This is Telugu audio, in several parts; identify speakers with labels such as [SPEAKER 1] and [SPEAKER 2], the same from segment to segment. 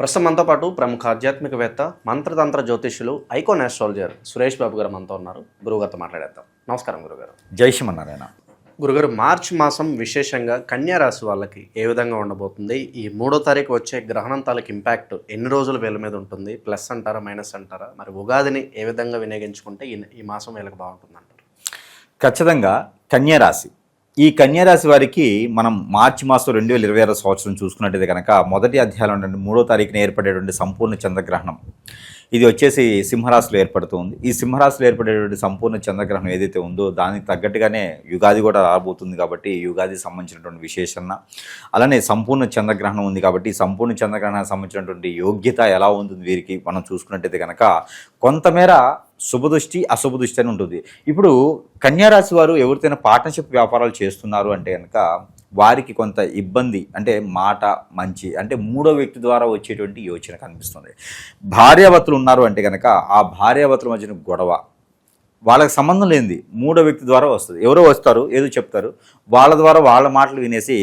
[SPEAKER 1] ప్రస్తుతం మనతో పాటు ప్రముఖ ఆధ్యాత్మికవేత్త మంత్రతంత్ర జ్యోతిష్యులు ఐకాన్ ఆస్ట్రాలజర్ సురేష్ బాబు గారు మనతో ఉన్నారు. గురుగారితో మాట్లాడేద్దాం. నమస్కారం గురుగారు.
[SPEAKER 2] జై శ్రీమన్నారాయణ.
[SPEAKER 1] గురుగారు, మార్చి మాసం విశేషంగా కన్యా రాశి వాళ్ళకి ఏ విధంగా ఉండబోతుంది? ఈ 3వ తారీఖు వచ్చే గ్రహణం తాలూకు ఇంపాక్ట్ ఎన్ని రోజులు వీళ్ళ మీద ఉంటుంది? ప్లస్ అంటారా, మైనస్ అంటారా? మరి ఉగాదిని ఏ విధంగా వినియోగించుకుంటే ఈ మాసం వీళ్ళకి బాగుంటుంది అంటారు?
[SPEAKER 2] ఖచ్చితంగా కన్యా రాశి, ఈ కన్యా రాశి వారికి మనం మార్చి మాసం 2026 సంవత్సరం చూసుకున్నట్టయితే కనుక మొదటి అధ్యాయంలో 3వ తారీఖున ఏర్పడేటువంటి సంపూర్ణ చంద్రగ్రహణం ఇది వచ్చేసి సింహరాశిలో ఏర్పడుతుంది. ఈ సింహరాశిలో ఏర్పడేటువంటి సంపూర్ణ చంద్రగ్రహణం ఏదైతే ఉందో దానికి తగ్గట్టుగానే యుగాది కూడా రాబోతుంది. కాబట్టి యుగాదికి సంబంధించినటువంటి విశేషణ, అలానే సంపూర్ణ చంద్రగ్రహణం ఉంది. కాబట్టి ఈ సంపూర్ణ చంద్రగ్రహణానికి సంబంధించినటువంటి యోగ్యత ఎలా ఉంటుంది వీరికి మనం చూసుకున్నట్టయితే కనుక కొంతమేర శుభదృష్టి అశుభదృష్టి అని ఉంటుంది. ఇప్పుడు కన్యారాశి వారు ఎవరితోనైనా పార్ట్నర్షిప్ వ్యాపారాలు చేస్తున్నారు అంటే కనుక వారికి కొంత ఇబ్బంది, అంటే మాట మంచి అంటే మూడో వ్యక్తి ద్వారా వచ్చేటువంటి యోచన కనిపిస్తుంది. భార్యాభర్తలు ఉన్నారు అంటే కనుక ఆ భార్యాభర్తల మధ్యన గొడవ వాళ్ళకి సంబంధం లేనిది మూడో వ్యక్తి ద్వారా వస్తుంది. ఎవరో వస్తారు, ఏదో చెప్తారు, వాళ్ళ ద్వారా వాళ్ళ మాటలు వినేసి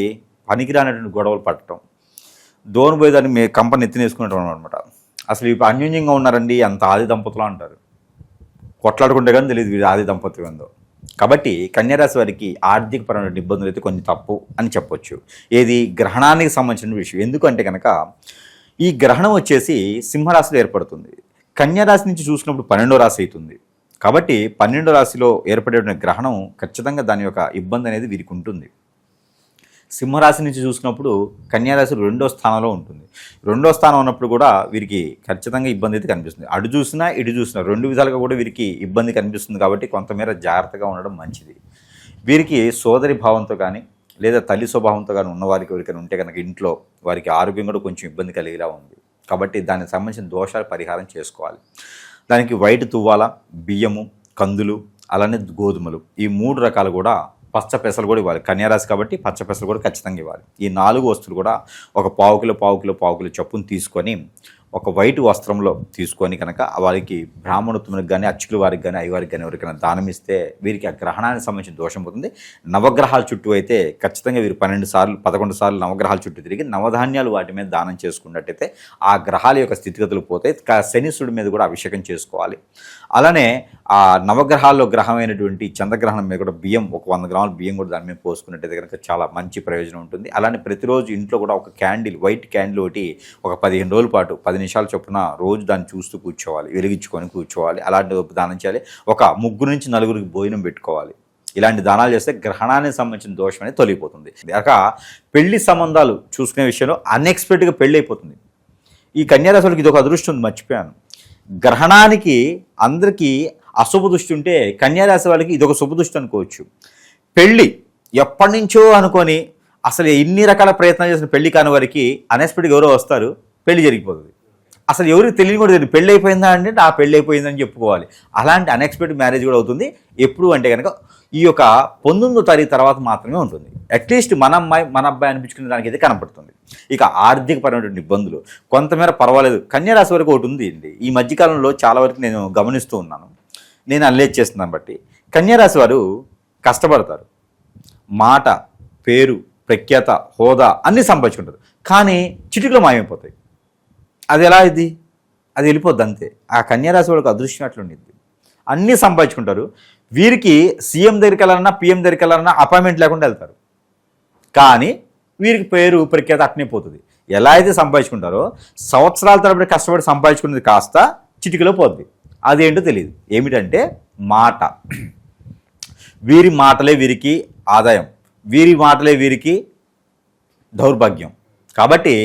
[SPEAKER 2] పనికిరానటువంటి గొడవలు పట్టడం, దోను పోయి దాన్ని కంపెనీ ఎత్తినేసుకుంటాం అనమాట. అసలు ఇప్పుడు అన్యోన్యంగా ఉన్నారండి, అంత ఆది దంపతులు అంటారు. కొట్లాడుకుంటే కానీ తెలియదు వీడు ఆది దంపత్యం ఏందో. కాబట్టి కన్యారాశి వారికి ఆర్థికపరమైన ఇబ్బందులు అయితే కొంచెం తప్పు అని చెప్పొచ్చు. ఏది గ్రహణానికి సంబంధించిన విషయం. ఎందుకంటే కనుక ఈ గ్రహణం వచ్చేసి సింహరాశిలో ఏర్పడుతుంది. కన్యారాశి నుంచి చూసినప్పుడు 12వ రాశి అవుతుంది. కాబట్టి 12వ రాశిలో ఏర్పడే గ్రహణం ఖచ్చితంగా దాని యొక్క ఇబ్బంది అనేది వీరికి ఉంటుంది. సింహరాశి నుంచి చూసినప్పుడు కన్యారాశి 2వ స్థానంలో ఉంటుంది. 2వ స్థానం ఉన్నప్పుడు కూడా వీరికి ఖచ్చితంగా ఇబ్బంది అయితే కనిపిస్తుంది. అటు చూసినా ఇటు చూసినా రెండు విధాలుగా కూడా వీరికి ఇబ్బంది కనిపిస్తుంది. కాబట్టి కొంతమేర జాగ్రత్తగా ఉండడం మంచిది. వీరికి సోదరి భావంతో కానీ లేదా తల్లి స్వభావంతో కానీ ఉన్నవారికి ఎవరికైనా ఉంటే కనుక ఇంట్లో వారికి ఆరోగ్యం కూడా కొంచెం ఇబ్బంది కలిగేలా ఉంది. కాబట్టి దానికి సంబంధించిన దోషాలు పరిహారం చేసుకోవాలి. దానికి వైట్ తువ్వాల, బియ్యము, కందులు, అలానే గోధుమలు, ఈ 3 రకాలు కూడా, పచ్చ పెసలు కూడా ఇవ్వాలి. కన్యారాశి కాబట్టి పచ్చ పెసలు కూడా ఖచ్చితంగా ఇవ్వాలి. ఈ 4 వస్తువులు కూడా ఒక పావు కిలో చొప్పున తీసుకొని ఒక వైట్ వస్త్రంలో తీసుకొని కనుక వారికి బ్రాహ్మణోత్తమునికి కానీ అర్చకుల వారికి కానీ అయ్యవారికి కానీ ఎవరికైనా దానం ఇస్తే వీరికి ఆ గ్రహణానికి సంబంధించిన దోషం పోతుంది. నవగ్రహాల చుట్టూ అయితే ఖచ్చితంగా వీరు 11 సార్లు నవగ్రహాల చుట్టూ తిరిగి నవధాన్యాలు వాటి మీద దానం చేసుకున్నట్టయితే ఆ గ్రహాల యొక్క స్థితిగతులు పోతాయి. శనీశ్వరుడి మీద కూడా అభిషేకం చేసుకోవాలి. అలానే ఆ నవగ్రహాల్లో గ్రహమైనటువంటి చంద్రగ్రహణం మీద కూడా బియ్యం, ఒక 100 గ్రాముల బియ్యం కూడా దాని మీద పోసుకున్నట్టయితే కనుక చాలా మంచి ప్రయోజనం ఉంటుంది. అలానే ప్రతిరోజు ఇంట్లో కూడా ఒక క్యాండిల్, వైట్ క్యాండిల్ ఒకటి ఒక 15 రోజుల పాటు 10 నిమిషాల చొప్పున రోజు దాన్ని చూస్తూ కూర్చోవాలి, వెలిగించుకొని కూర్చోవాలి. అలాంటి దానం చేయాలి. ఒక 3 నుంచి 4 భోజనం పెట్టుకోవాలి. ఇలాంటి దానాలు చేస్తే గ్రహణానికి సంబంధించిన దోషం అనేది తొలగిపోతుంది. అక పెళ్లి సంబంధాలు చూసుకునే విషయంలో అన్ఎక్స్పెక్టెడ్గా పెళ్ళి అయిపోతుంది. ఈ కన్యారాశి వాళ్ళకి ఇది ఒక అదృష్టం ఉంది, మర్చిపోయాను. గ్రహణానికి అందరికీ అశుభ దృష్టి ఉంటే కన్యారాశి వాళ్ళకి ఇది ఒక శుభ దృష్టి అనుకోవచ్చు. పెళ్ళి ఎప్పటి నుంచో అనుకొని అసలు ఎన్ని రకాల ప్రయత్నాలు చేసిన పెళ్లి కాని వారికి అన్ఎక్స్పెక్టెడ్గా ఎవరో వస్తారు, పెళ్లి జరిగిపోతుంది. అసలు ఎవరికి తెలియని కూడా తెలియదు, పెళ్ళి అయిపోయిందా అంటే ఆ పెళ్ళి అయిపోయిందని చెప్పుకోవాలి. అలాంటి అన్ఎక్స్పెక్టెడ్ మ్యారేజ్ కూడా అవుతుంది. ఎప్పుడు అంటే కనుక ఈ యొక్క 19వ తారీఖు తర్వాత మాత్రమే ఉంటుంది. అట్లీస్ట్ మన అమ్మాయి మన అబ్బాయి అనిపించుకునే దానికి అయితే కనపడుతుంది. ఇక ఆర్థికపరమైనటువంటి ఇబ్బందులు కొంతమేర పర్వాలేదు. కన్యారాశి వరకు ఒకటి ఉంది అండి. ఈ మధ్యకాలంలో చాలా వరకు నేను గమనిస్తూ ఉన్నాను, నేను అనలైజ్ చేస్తున్నాను బట్టి. కన్యారాశి వారు కష్టపడతారు, మాట, పేరు, ప్రఖ్యాత, హోదా అన్నీ సంపాదించుకుంటారు. కానీ చిటికలో మాయమైపోతాయి. అది ఎలా ఇది? అది వెళ్ళిపోద్ది అంతే. ఆ కన్యారాశి వాళ్ళకి అదృష్టం అట్లుండిద్ది. అన్నీ సంపాదించుకుంటారు. వీరికి సీఎం దగ్గరికి వెళ్ళాలన్నా, పిఎం దగ్గరికి వెళ్ళాలన్నా అపాయింట్మెంట్ లేకుండా వెళ్తారు. కానీ వీరికి పేరు, ప్రఖ్యాత అట్నే పోతుంది. ఎలా అయితే సంపాదించుకుంటారో సంవత్సరాల తరబడి కష్టపడి సంపాదించుకున్నది కాస్త చిటికలో పోద్ది. అదేంటో తెలియదు. ఏమిటంటే మాట. వీరి మాటలే వీరికి ఆదాయం, వీరి మాటలే వీరికి దౌర్భాగ్యం. కాబట్టి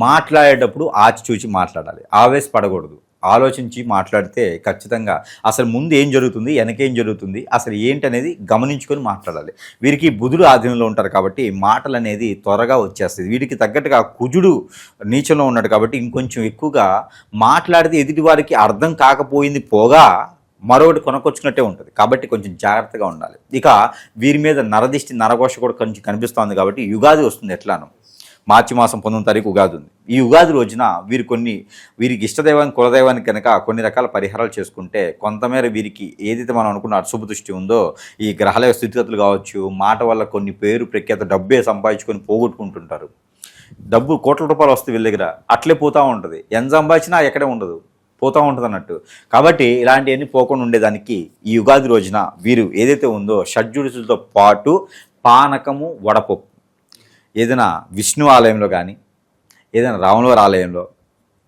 [SPEAKER 2] మాట్లాడేటప్పుడు ఆచిచూచి మాట్లాడాలి, ఆవేశపడకూడదు. ఆలోచించి మాట్లాడితే ఖచ్చితంగా అసలు ముందు ఏం జరుగుతుంది, వెనకేం జరుగుతుంది, అసలు ఏంటనేది గమనించుకొని మాట్లాడాలి. వీరికి బుధుడు ఆధీనంలో ఉంటారు కాబట్టి మాటలు అనేది త్వరగా వచ్చేస్తుంది. వీటికి తగ్గట్టుగా కుజుడు నీచంలో ఉన్నాడు కాబట్టి ఇంకొంచెం ఎక్కువగా మాట్లాడితే ఎదుటి వారికి అర్థం కాకపోయింది పోగా మరొకటి కొనకొచ్చుకున్నట్టే ఉంటుంది. కాబట్టి కొంచెం జాగ్రత్తగా ఉండాలి. ఇక వీరి మీద నరదిష్టి, నరఘోష కూడా కొంచెం కనిపిస్తుంది. కాబట్టి యుగాది వస్తుంది ఎట్లానో మార్చి మాసం 19వ తారీఖు ఉగాది ఉంది. ఈ ఉగాది రోజున వీరికి ఇష్టదైవానికి కులదైవానికి కనుక కొన్ని రకాల పరిహారాలు చేసుకుంటే కొంతమేర వీరికి ఏదైతే మనం అనుకున్న అశుభ దృష్టి ఉందో ఈ గ్రహాల స్థితిగతులు కావచ్చు, మాట వల్ల కొన్ని పేరు ప్రఖ్యాత డబ్బే సంపాదించుకొని పోగొట్టుకుంటుంటారు. డబ్బు కోట్ల రూపాయలు వస్తే వీళ్ళ దగ్గర అట్లే పోతూ ఉంటుంది, ఎంత సంపాదించినా ఎక్కడే ఉండదు, పోతూ ఉంటుంది అన్నట్టు. కాబట్టి ఇలాంటివన్నీ పోకుండా ఉండేదానికి ఈ ఉగాది రోజున వీరు ఏదైతే ఉందో షడ్రుచులతో పాటు పానకము, వడపప్పు ఏదైనా విష్ణు ఆలయంలో కానీ, ఏదైనా రాములవారి ఆలయంలో,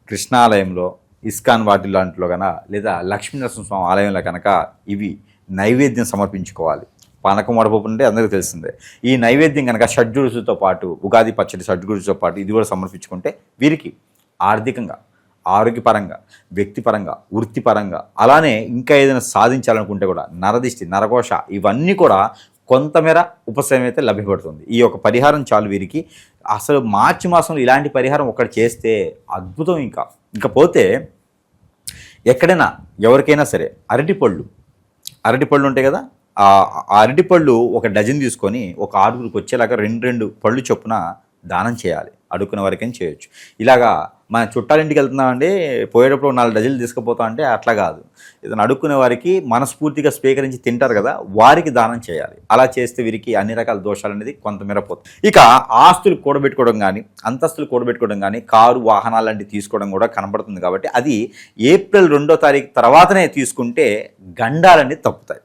[SPEAKER 2] కృష్ణ ఆలయంలో, ఇస్కాన్ వాటి లాంటిలో కనుక, లేదా లక్ష్మీనరసింహస్వామి ఆలయంలో కనుక ఇవి నైవేద్యం సమర్పించుకోవాలి. పానకం, వడపప్పు అంటే అందరికీ తెలిసిందే. ఈ నైవేద్యం కనుక షడ్రుచులతో పాటు, ఉగాది పచ్చడి షడ్రుచులతో పాటు ఇది కూడా సమర్పించుకుంటే వీరికి ఆర్థికంగా, ఆరోగ్యపరంగా, వ్యక్తిపరంగా, వృత్తిపరంగా, అలానే ఇంకా ఏదైనా సాధించాలనుకుంటే కూడా నరదిష్టి, నరఘోష ఇవన్నీ కూడా కొంతమేర ఉపశమనం అయితే లభ్యపడుతుంది. ఈ యొక్క పరిహారం చాలు వీరికి. అసలు మార్చి మాసంలో ఇలాంటి పరిహారం ఒకటి చేస్తే అద్భుతం. ఇంకా పోతే ఎక్కడైనా ఎవరికైనా సరే అరటిపళ్ళు ఉంటాయి కదా, ఆ అరటిపళ్ళు ఒక డజన్ తీసుకొని ఒక 6గురికి వచ్చేలాగా 2 పళ్ళు చొప్పున దానం చేయాలి. అడుక్కునే వరకేం చేయొచ్చు. ఇలాగా మన చుట్టాలింటికి వెళ్తున్నామండి, పోయేటప్పుడు 4 డజన్లు తీసుకుపోతా అంటే అట్లా కాదు. ఏదైనా అడుక్కునే వారికి మనస్ఫూర్తిగా స్వీకరించి తింటారు కదా, వారికి దానం చేయాలి. అలా చేస్తే వీరికి అన్ని రకాల దోషాలు అనేది కొంతమేర పోతుంది. ఇక ఆస్తులు కూడబెట్టుకోవడం కానీ, అంతస్తులు కూడబెట్టుకోవడం కానీ, కారు, వాహనాలు లాంటివి తీసుకోవడం కూడా కనబడుతుంది. కాబట్టి అది ఏప్రిల్ 2వ తారీఖు తర్వాతనే తీసుకుంటే గండాలన్నీ తప్పుతాయి.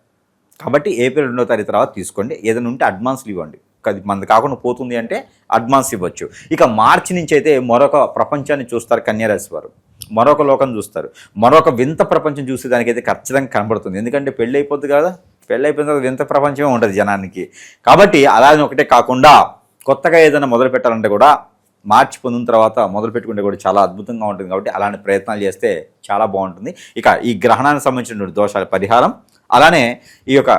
[SPEAKER 2] కాబట్టి ఏప్రిల్ 2వ తారీఖు తర్వాత తీసుకోండి. ఏదైనా ఉంటే అడ్వాన్స్లు ఇవ్వండి. అది మనది కాకుండా పోతుంది అంటే అడ్వాన్స్ ఇవ్వచ్చు. ఇక మార్చి నుంచి అయితే మరొక ప్రపంచాన్ని చూస్తారు కన్యారాశి వారు, మరొక లోకం చూస్తారు, మరొక వింత ప్రపంచం చూసేదానికైతే ఖచ్చితంగా కనబడుతుంది. ఎందుకంటే పెళ్ళి అయిపోద్ది కదా, పెళ్ళి అయిపోయిన తర్వాత వింత ప్రపంచమే ఉంటుంది జనానికి. కాబట్టి అలాగే ఒకటే కాకుండా కొత్తగా ఏదైనా మొదలు పెట్టాలంటే కూడా మార్చి 19 తర్వాత మొదలు పెట్టుకుంటే కూడా చాలా అద్భుతంగా ఉంటుంది. కాబట్టి అలాంటి ప్రయత్నాలు చేస్తే చాలా బాగుంటుంది. ఇక ఈ గ్రహణానికి సంబంధించిన దోషాల పరిహారం, అలానే ఈ యొక్క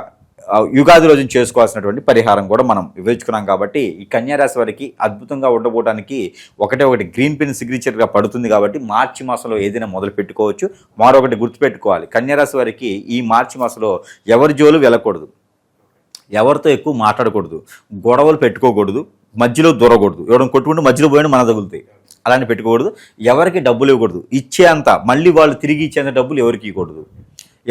[SPEAKER 2] యుగాది రోజున చేసుకోవాల్సినటువంటి పరిహారం కూడా మనం వివరించుకున్నాం. కాబట్టి ఈ కన్యారాశి వారికి అద్భుతంగా ఉండబోవడానికి ఒకటి గ్రీన్ పెన్ సిగ్నేచర్గా పడుతుంది. కాబట్టి మార్చి మాసంలో ఏదైనా మొదలు పెట్టుకోవచ్చు. మరొకటి గుర్తుపెట్టుకోవాలి, కన్యారాశి వారికి ఈ మార్చి మాసంలో ఎవరి జోలు వెళ్ళకూడదు, ఎవరితో ఎక్కువ మాట్లాడకూడదు, గొడవలు పెట్టుకోకూడదు, మధ్యలో దూరకూడదు. ఎవరైనా కొట్టుకుంటూ మధ్యలో పోయినా మన తగులుతాయి, అలాంటి పెట్టుకోకూడదు. ఎవరికి డబ్బులు ఇవ్వకూడదు, ఇచ్చేంత మళ్ళీ వాళ్ళు తిరిగి ఇచ్చేంత డబ్బులు ఎవరికి ఇవ్వకూడదు,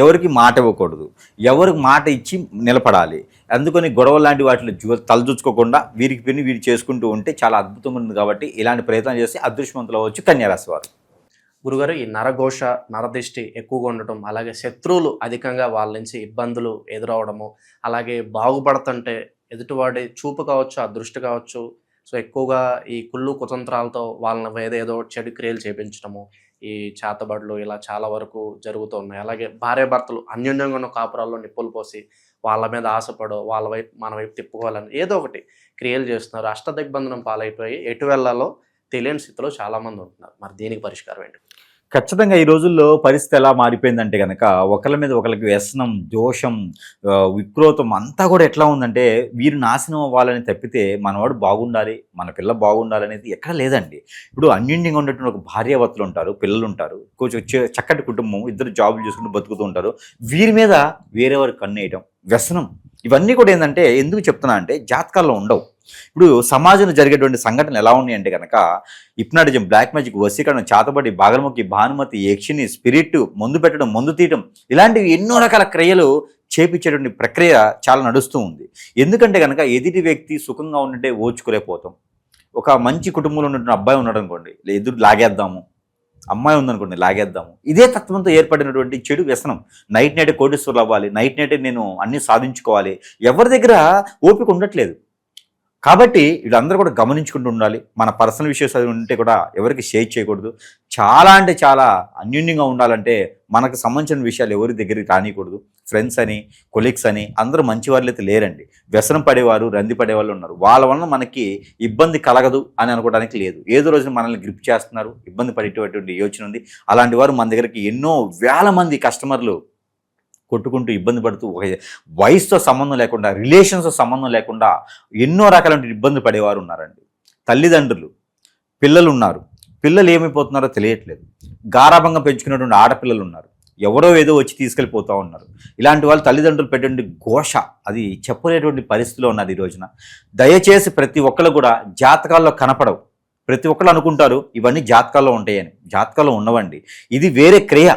[SPEAKER 2] ఎవరికి మాట ఇవ్వకూడదు, ఎవరికి మాట ఇచ్చి నిలబడాలి. అందుకని గొడవ లాంటి వాటిలో తలదూచుకోకుండా వీరికి పిన్ని వీరు చేసుకుంటూ ఉంటే చాలా అద్భుతంగా ఉంది. కాబట్టి ఇలాంటి ప్రయత్నం చేసి అదృష్టవంతులు అవ్వచ్చు కన్యారాశి వారు.
[SPEAKER 1] గురుగారు, ఈ నరఘోష, నరదిష్టి ఎక్కువగా ఉండటం, అలాగే శత్రువులు అధికంగా వాళ్ళ నుంచి ఇబ్బందులు ఎదురవడము, అలాగే బాగుపడుతుంటే ఎదుటివాడి చూపు కావచ్చు, ఆ దృష్టి కావచ్చు, సో ఎక్కువగా ఈ కుళ్ళు కుతంత్రాలతో వాళ్ళని ఏదో చెడు క్రియలు చేపించడము, ఈ చేతబడులు ఇలా చాలా వరకు జరుగుతూ ఉన్నాయి. అలాగే భార్యాభర్తలు అన్యోన్యంగా ఉన్న కాపురాల్లో నిప్పులు పోసి వాళ్ళ మీద ఆశపడో, వాళ్ళ వైపు మన వైపు తిప్పుకోవాలని ఏదో ఒకటి క్రియలు చేస్తున్నారు. అష్టదిగ్బంధనం పాలైపోయి ఎటు వెళ్ళాలో తెలియని స్థితిలో చాలామంది ఉంటున్నారు. మరి దీనికి పరిష్కారం ఏంటి?
[SPEAKER 2] ఖచ్చితంగా ఈ రోజుల్లో పరిస్థితి ఎలా మారిపోయిందంటే కనుక ఒకళ్ళ మీద ఒకరికి వ్యసనం, దోషం, విక్రోధం అంతా కూడా ఎట్లా ఉందంటే వీరు నాశనం అవ్వాలని తప్పితే మనవాడు బాగుండాలి, మన పిల్ల బాగుండాలి అనేది ఎక్కడ లేదండి. ఇప్పుడు అన్యోన్యంగా ఉండేటువంటి ఒక భార్యాభర్తలు ఉంటారు, పిల్లలు ఉంటారు, కొంచెం చక్కటి కుటుంబం, ఇద్దరు జాబులు చేసుకుంటూ బతుకుతూ ఉంటారు. వీరి మీద వేరేవారు కన్నేయటం, వ్యసనం, ఇవన్నీ కూడా ఏంటంటే ఎందుకు చెప్తున్నా అంటే జాతకాల్లో ఉండవు. ఇప్పుడు సమాజంలో జరిగేటువంటి సంఘటనలు ఎలా ఉన్నాయి అంటే కనుక హిప్నాటిజం, బ్లాక్ మ్యాజిక్, వశీకరణం, చాతబడి, బాగలముఖి, భానుమతి, యక్షిని, స్పిరిట్, మందు పెట్టడం, మందు తీయటం, ఇలాంటివి ఎన్నో రకాల క్రియలు చేపించేటువంటి ప్రక్రియ చాలా నడుస్తూ ఉంది. ఎందుకంటే కనుక ఎదుటి వ్యక్తి సుఖంగా ఉంటే ఓర్చుకోలేకపోతాం. ఒక మంచి కుటుంబంలో ఉన్నటువంటి అబ్బాయి ఉన్నాడు అనుకోండి, ఎదురు లాగేద్దాము, అమ్మాయి ఉందనుకోండి లాగేద్దాము. ఇదే తత్వంతో ఏర్పడినటువంటి చెడు వ్యసనం. నైట్ నైటే కోటీశ్వరులు అవ్వాలి, నైట్ నైటే నేను అన్నీ సాధించుకోవాలి, ఎవరి దగ్గర ఓపిక ఉండట్లేదు. కాబట్టి వీళ్ళందరూ కూడా గమనించుకుంటూ ఉండాలి. మన పర్సనల్ విషయాలు ఉంటే కూడా ఎవరికి షేర్ చేయకూడదు. చాలా అంటే చాలా అన్యోన్యంగా ఉండాలంటే మనకు సంబంధించిన విషయాలు ఎవరి దగ్గరికి రానియకూడదు. ఫ్రెండ్స్ అని, కొలీగ్స్ అని అందరూ మంచి వాళ్ళు అయితే లేరండి. వ్యసనం పడేవారు, రంది పడేవాళ్ళు ఉన్నారు. వాళ్ళ వలన మనకి ఇబ్బంది కలగదు అని అనుకోవడానికి లేదు. ఏదో రోజున మనల్ని గ్రిప్ చేస్తున్నారు, ఇబ్బంది పడేటటువంటి యోచన ఉంది. అలాంటి వారు మన దగ్గరికి ఎన్నో వేల మంది కస్టమర్లు కొట్టుకుంటూ ఇబ్బంది పడుతూ, వయసుతో సంబంధం లేకుండా, రిలేషన్స్తో సంబంధం లేకుండా ఎన్నో రకాల ఇబ్బంది పడేవారు ఉన్నారండి. తల్లిదండ్రులు, పిల్లలు ఉన్నారు, పిల్లలు ఏమైపోతున్నారో తెలియట్లేదు. గారాభంగా పెంచుకున్నటువంటి ఆడపిల్లలు ఉన్నారు, ఎవరో ఏదో వచ్చి తీసుకెళ్ళిపోతూ ఉన్నారు. ఇలాంటి వాళ్ళు తల్లిదండ్రులు పెట్టండి ఘోష, అది చెప్పలేటువంటి పరిస్థితిలో ఉన్నారు ఈ రోజున. దయచేసి ప్రతి ఒక్కరు కూడా జాతకాల్లో కనపడవు, ప్రతి ఒక్కరు అనుకుంటారు ఇవన్నీ జాతకాల్లో ఉంటాయని. జాతకాల్లో ఉండవండి. ఇది వేరే క్రియ,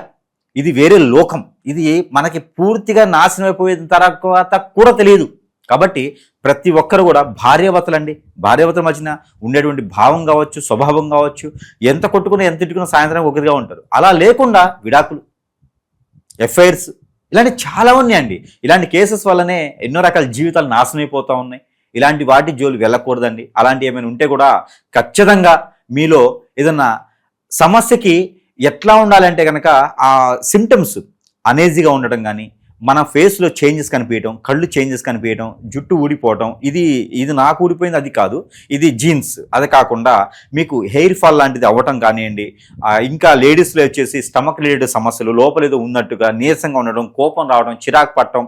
[SPEAKER 2] ఇది వేరే లోకం, ఇది మనకి పూర్తిగా నాశనం అయిపోయిన తర్వాత కూడా తెలియదు. కాబట్టి ప్రతి ఒక్కరు కూడా భార్యాభర్తలండి, భార్యాభర్తల మధ్యన ఉండేటువంటి భావం కావచ్చు, స్వభావం కావచ్చు, ఎంత కొట్టుకున్నా ఎంత తిట్టుకున్నా సాయంత్రం ఒకరిగా ఉంటారు. అలా లేకుండా విడాకులు, ఎఫ్ఐఆర్స్ ఇలాంటి చాలా ఉన్నాయండి. ఇలాంటి కేసెస్ వల్లనే ఎన్నో రకాల జీవితాలు నాశనం అయిపోతూ ఉన్నాయి. ఇలాంటి వాటి జోలు వెళ్ళకూడదండి. అలాంటి ఏమైనా ఉంటే కూడా ఖచ్చితంగా మీలో ఏదన్నా సమస్యకి ఎట్లా ఉండాలంటే కనుక ఆ సిమ్టమ్స్ అనేజీగా ఉండటం కానీ, మన ఫేస్లో చేంజెస్ కనిపించడం, కళ్ళు చేంజెస్ కనిపించడం, జుట్టు ఊడిపోవటం, ఇది నాకు ఊడిపోయింది అది కాదు, ఇది జీన్స్, అది కాకుండా మీకు హెయిర్ ఫాల్ లాంటిది అవ్వటం కానివ్వండి, ఇంకా లేడీస్లో వచ్చేసి స్టమక్ రిలేటెడ్ సమస్యలు, లోపల ఏదో ఉన్నట్టుగా నీరసంగా ఉండడం, కోపం రావడం, చిరాకు పట్టడం,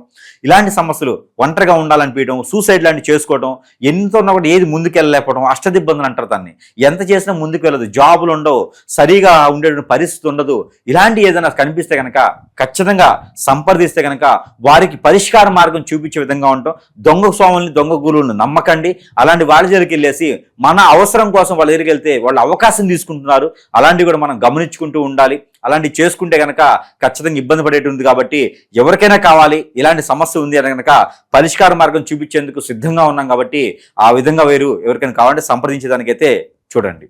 [SPEAKER 2] ఇలాంటి సమస్యలు, ఒంటరిగా ఉండాలనిపించడం, సూసైడ్ లాంటివి చేసుకోవడం, ఎంతో ఉన్నా కూడా ఏది ముందుకెళ్ళలేకపోవడం, అష్టదిబ్బందులు అంటారు దాన్ని. ఎంత చేసినా ముందుకు వెళ్ళదు, జాబులు ఉండవు, సరిగా ఉండేటువంటి పరిస్థితి ఉండదు. ఇలాంటి ఏదైనా కనిపిస్తే కనుక ఖచ్చితంగా సంప్రదిస్తే కనుక వారికి పరిష్కార మార్గం చూపించే విధంగా ఉంటాం. దొంగ స్వాముల్ని, దొంగ గురువులను నమ్మకండి. అలాంటి వాళ్ళ దగ్గరికి వెళ్ళేసి మన అవసరం కోసం వాళ్ళ దగ్గరికి వెళ్తే వాళ్ళు అవకాశం తీసుకుంటున్నారు. అలాంటివి కూడా మనం గమనించుకుంటూ ఉండాలి. అలాంటివి చేసుకుంటే కనుక ఖచ్చితంగా ఇబ్బంది పడేటుంది. కాబట్టి ఎవరికైనా కావాలి, ఇలాంటి సమస్య ఉంది అని కనుక పరిష్కార మార్గం చూపించేందుకు సిద్ధంగా ఉన్నాం. కాబట్టి ఆ విధంగా ఎవరికైనా కావాలంటే సంప్రదించేదానికైతే చూడండి.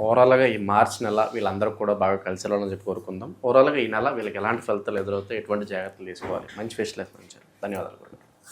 [SPEAKER 1] ఓవరాల్గా ఈ మార్చ్ నెల వీళ్ళందరూ కూడా బాగా కలిసి వెళ్ళాలని చెప్పి కోరుకుందాం. ఓవరాల్గా ఈ నెల వీళ్ళకి ఎలాంటి ఫలితాలు ఎదురవుతాయి, ఎటువంటి జాగ్రత్తలు తీసుకోవాలి, మంచి విశ్లేషణ ఇచ్చారు. ధన్యవాదాలు.